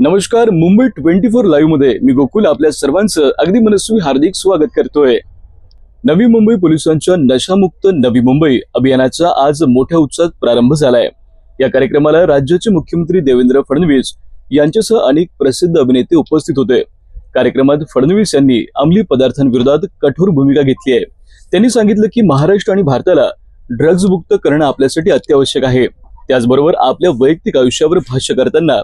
नमस्कार. मुंबई 24 लाईव्ह मध्ये मी गोकुल आपल्या सर्वांचं अगदी मनस्वी हार्दिक स्वागत करतोय. नवी मुंबई पोलिसांच्या नशामुक्त नवी मुंबई अभियानाचा आज मोठ्या उत्साहात प्रारंभ झालाय. या कार्यक्रमाला राज्याचे मुख्यमंत्री देवेंद्र फडणवीस यांच्यासह अनेक प्रसिद्ध अभिनेते उपस्थित होते. कार्यक्रमात फडणवीस यांनी अंमली पदार्थांविरोधात कठोर भूमिका घेतली आहे. त्यांनी सांगितलं की महाराष्ट्र आणि भारताला ड्रग्ज मुक्त करणं आपल्यासाठी अत्यावश्यक आहे. त्याचबरोबर आपल्या वैयक्तिक आयुष्यावर भाष्य करताना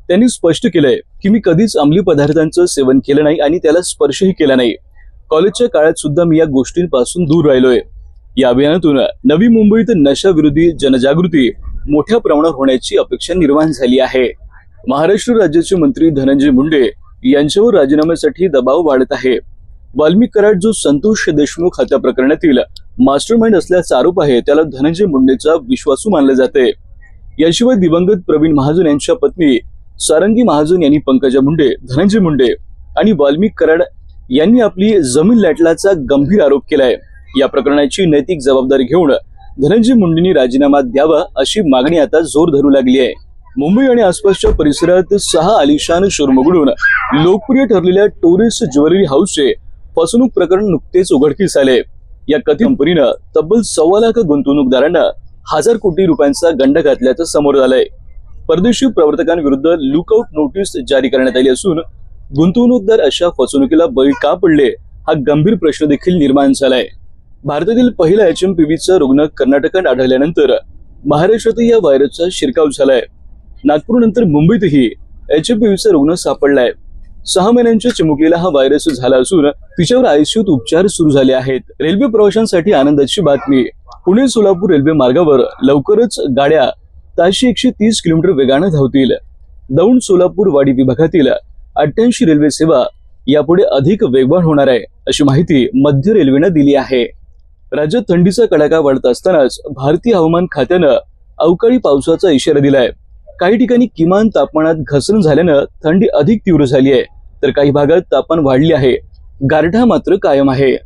त्यांनी स्पष्ट केलंय की मी कधीच अंमली पदार्थांचं सेवन केलं नाही आणि त्याला स्पर्शही केला नाही. कॉलेजच्या काळात सुद्धा मी या गोष्टींपासून दूर राहिलोय. या अभियानातून नवी मुंबईत नशाविरोधी जनजागृती मोठ्या प्रमाणावर होण्याची अपेक्षा निर्माण झाली आहे. महाराष्ट्र राज्याचे मंत्री धनंजय मुंडे यांच्यावर राजीनाम्यासाठी दबाव वाढत आहे. वाल्मिक कराड जो संतोष देशमुख हत्या प्रकरणातील मास्टरमाइंड असल्याचा आरोप आहे त्याला धनंजय मुंडेचा विश्वासू मानले जाते. याशिवाय दिवंगत प्रवीण महाजन यांच्या पत्नी सारंगी महाजन यांनी पंकजा मुंडे, धनंजय मुंडे आणि वाल्मिक कराड यांनी आपली जमीन लाटल्याचा गंभीर आरोप केलाय. या प्रकरणाची नैतिक जबाबदारी घेऊन धनंजय मुंडेंनी राजीनामा द्यावा अशी मागणी आता जोर धरू लागली आहे. मुंबई आणि आसपासच्या परिसरात 6 आलिशान शोरूम उघडून लोकप्रिय ठरलेल्या टोरिस्ट ज्वेलरी हाऊसचे फसवणूक प्रकरण नुकतेच उघडकीस आले. या कथित कंपनीनं तब्बल 1.25 लाख गुंतवणूकदारांना 1000 कोटी रुपयांचा गंडा घातल्याचं समोर आलंय. परदेशी प्रवर्तकांविरुद्ध लुकआउट नोटीस जारी करण्यात आली असून गुंतवणूकदार अशा फसवणुकीला बळी का पडले हा गंभीर प्रश्न देखील निर्माण झालाय. भारतातील पहिला HMPVचा रुग्ण कर्नाटकात आढळल्यानंतर महाराष्ट्रातही या व्हायरसचा शिरकाव झालाय. नागपूरनंतर मुंबईतही HMPVचा रुग्ण सापडलाय. 6 महिन्यांच्या चिमुकलीला हा व्हायरस झाला असून तिच्यावर आयसीयूत उपचार सुरू झाले आहेत. रेल्वे प्रवाशांसाठी आनंदाची बातमी. पुणे सोलापूर रेल्वे मार्गावर लवकरच गाड्या ताशी 130 किलोमीटर वेगाने धावतील. दौंड सोलापूर वाडी विभागातील 88 रेल्वे सेवा यापुढे अधिक वेगवान होणार आहे अशी माहिती मध्य रेल्वेने दिली आहे. राज्यात थंडीचा कडाका वाढत असतानाच भारतीय हवामान खात्यानं अवकाळी पावसाचा इशारा दिलाय. काही ठिकाणी किमान तापमानात घसरण झाल्यानं थंडी अधिक तीव्र झाली आहे तर काही भागात तापमान वाढले आहे. गारठा मात्र कायम आहे.